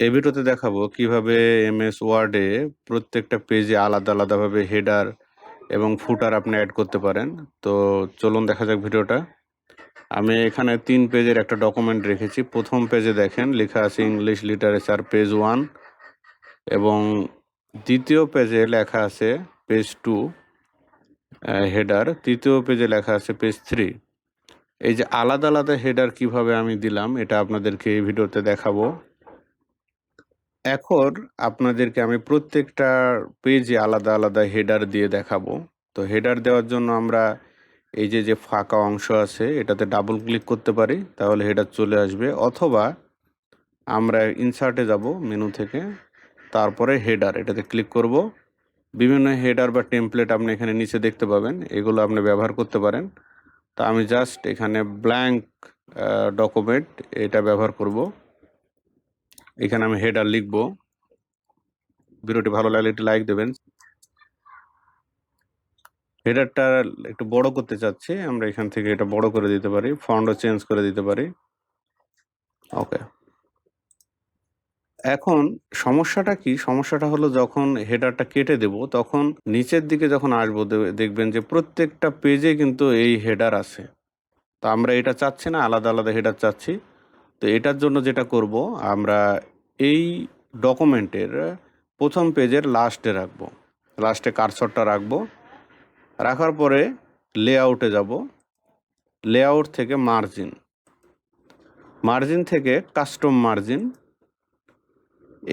এই ভিডিওতে দেখাবো কিভাবে এমএস ওয়ার্ডে প্রত্যেকটা পেজে আলাদা আলাদাভাবে হেডার এবং ফুটার আপনি অ্যাড করতে পারেন। তো চলুন দেখা যাক ভিডিওটা। আমি এখানে 3 পেজের একটা ডকুমেন্ট রেখেছি। প্রথম পেজে দেখেন লেখা আছে ইংলিশ লিটারেচার পেজ 1 এবং দ্বিতীয় পেজে লেখা আছে পেজ 2 হেডার, তৃতীয় পেজে লেখা আছে পেজ 3। এই যে আলাদা আলাদা হেডার কিভাবে আমি দিলাম এটা আপনাদেরকে এই ভিডিওতে দেখাবো। এখন আপনাদেরকে আমি প্রত্যেকটা পেজে আলাদা আলাদা হেডার দিয়ে দেখাবো। তো হেডার দেওয়ার জন্য আমরা এই যে ফাঁকা অংশ আছে এটাতে ডাবল ক্লিক করতে পারি, তাহলে হেডার চলে আসবে। অথবা আমরা ইনসার্টে যাব মেনু থেকে, তারপরে হেডার এটাতে ক্লিক করব। বিভিন্ন হেডার বা টেমপ্লেট আপনি এখানে নিচে দেখতে পাবেন, এগুলো আপনি ব্যবহার করতে পারেন। তা আমি জাস্ট এখানে ব্ল্যাঙ্ক ডকুমেন্ট এটা ব্যবহার করব। এখানে আমি হেডার লিখব। ভিডিওটি ভালো লাগলে একটি লাইক দেবেন। হেডারটা একটু বড় করতে চাচ্ছি, আমরা এখান থেকে এটা বড় করে দিতে পারি, ফন্টও চেঞ্জ করে দিতে পারি। ওকে। এখন সমস্যাটা কি? সমস্যাটা হলো যখন হেডারটা কেটে দেব তখন নিচের দিকে যখন আসবো দেখবেন যে প্রত্যেকটা পেজে কিন্তু এই হেডার আছে। তো আমরা এটা চাচ্ছি না, আলাদা আলাদা হেডার চাচ্ছি। তো এটার জন্য যেটা করব, আমরা এই ডকুমেন্টের প্রথম পেজের লাস্টে রাখবো, লাস্টে কার্সরটা রাখবো। রাখার পরে লেআউটে যাব, লেআউট থেকে মার্জিন থেকে কাস্টম মার্জিন,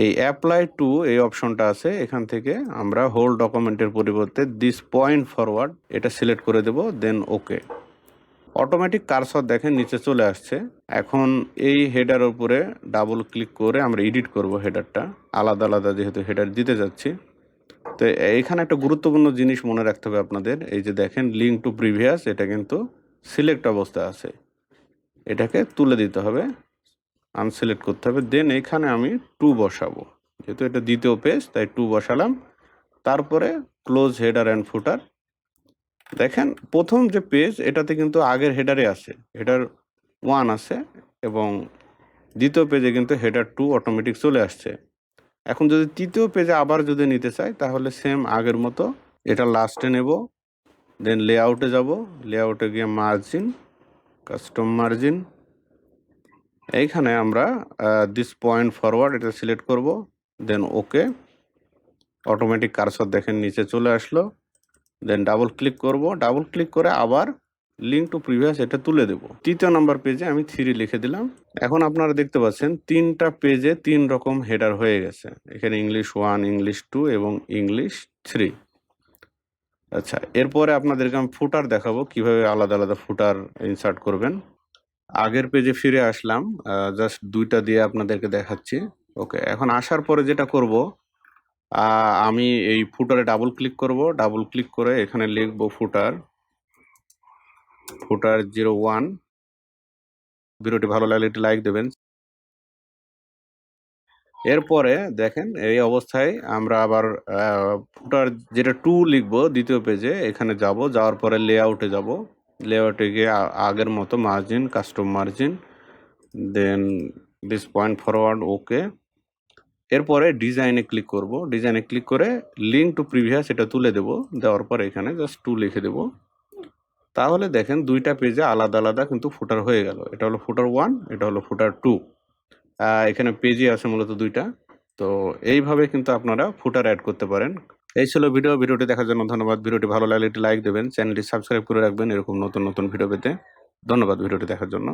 এই অ্যাপ্লাই টু এই অপশনটা আছে, এখান থেকে আমরা হোল ডকুমেন্টের পরিবর্তে দিস পয়েন্ট ফরওয়ার্ড এটা সিলেক্ট করে দেব, দেন ওকে। অটোমেটিক কার্সর দেখেন নিচে চলে আসছে। এখন এই হেডার উপরে ডাবল ক্লিক করে আমরা এডিট করব হেডারটা, আলাদা আলাদা যেহেতু হেডার দিতে যাচ্ছি। তো এইখানে একটা গুরুত্বপূর্ণ জিনিস মনে রাখতে হবে আপনাদের, এই যে দেখেন লিঙ্ক টু প্রিভিয়াস, এটা কিন্তু সিলেক্ট অবস্থায় আছে, এটাকে তুলে দিতে হবে, আনসিলেক্ট করতে হবে। দেন এখানে আমি 2 বসাবো, যেহেতু এটা দ্বিতীয় পেজ তাই 2 বসালাম। তারপরে ক্লোজ হেডার অ্যান্ড ফুটার। দেখেন প্রথম যে পেজ এটাতে কিন্তু আগের হেডারে আছে, হেডার 1 আছে, এবং দ্বিতীয় পেজে কিন্তু হেডার 2 অটোমেটিক চলে আসছে। এখন যদি তৃতীয় পেজে আবার যদি নিতে চাই তাহলে সেম আগের মতো এটা লাস্টে নেব, দেন লেআউটে যাব, লেআউটে গিয়ে মার্জিন, কাস্টম মার্জিন, এইখানে আমরা দিস পয়েন্ট ফরওয়ার্ড এটা সিলেক্ট করব, দেন ওকে। অটোমেটিক কার্সর দেখেন নিচে চলে আসলো। দেন ডাবল ক্লিক করব, ডাবল ক্লিক করে আবার লিঙ্ক টু প্রিভিয়াস এটা তুলে দেব। তৃতীয় নাম্বার পেজে আমি 3 লিখে দিলাম। এখন আপনারা দেখতে পাচ্ছেন 3টা পেজে 3 রকম হেডার হয়ে গেছে, এখানে ইংলিশ 1, ইংলিশ 2 এবং ইংলিশ 3। আচ্ছা, এরপরে আপনাদেরকে আমি ফুটার দেখাবো কিভাবে আলাদা আলাদা ফুটার ইনসার্ট করবেন। আগের পেজে ফিরে আসলাম, জাস্ট 2টা দিয়ে আপনাদেরকে দেখাচ্ছি। ওকে, এখন আসার পরে যেটা করব, আমি এই ফুটারে ডাবল ক্লিক করব, ডাবল ক্লিক করে এখানে লিখব ফুটার 01। ভিডিওটি ভালো লাগলে একটি লাইক দেবেন। এরপরে দেখেন এই অবস্থায় আমরা আবার ফুটার যেটা 2 লিখব দ্বিতীয় পেজে, এখানে যাব, যাওয়ার পরে লেআউটে যাব, লেআউটে গিয়ে আগের মতো margin, custom margin, then this point forward okay. এরপরে ডিজাইনে ক্লিক করব, ডিজাইনে ক্লিক করে লিঙ্ক টু প্রিভিয়াস এটা তুলে দেব, দেওয়ার পর এখানে জাস্ট 2 লিখে দেব। তাহলে দেখেন 2টা পেজে আলাদা আলাদা কিন্তু ফুটার হয়ে গেল। এটা হলো ফুটার 1, এটা হলো ফুটার 2। এখানে পেজই আছে মূলত 2টা। তো এইভাবে কিন্তু আপনারা ফুটার অ্যাড করতে পারেন। এই ছিল ভিডিওটি দেখার জন্য ধন্যবাদ। ভিডিওটি ভালো লাগলে একটি লাইক দেবেন, চ্যানেলটি সাবস্ক্রাইব করে রাখবেন এরকম নতুন নতুন ভিডিও পেতে। ধন্যবাদ ভিডিওটি দেখার জন্য।